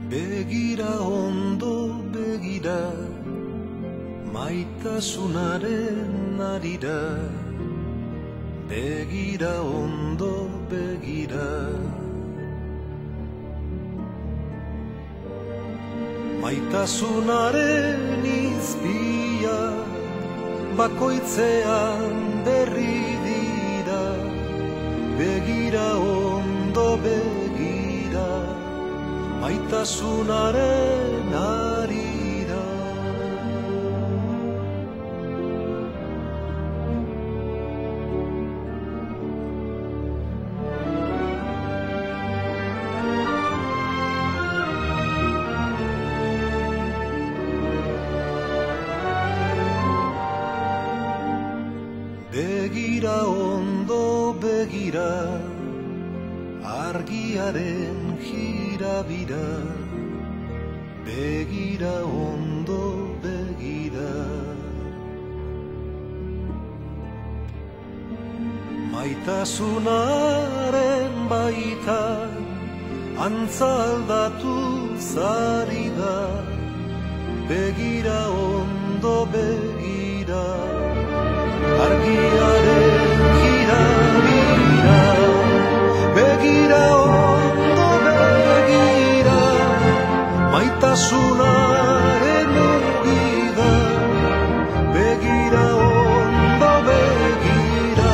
Begira ondo begira, maitasunaren arira. Begira ondo begira. Maitasunaren izpia, bakoitzean berri dira. Begira ondo begira, maitasunaren arira. Begira ondo begira, argiaren jirabira. Begira ondo begira. Maitasunaren baitan antza aldatu zari da. Begira ondo begira, argiaren jirabira. Begira ondo begira, maitasunaren egida. Begira ondo begira,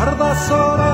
ardazora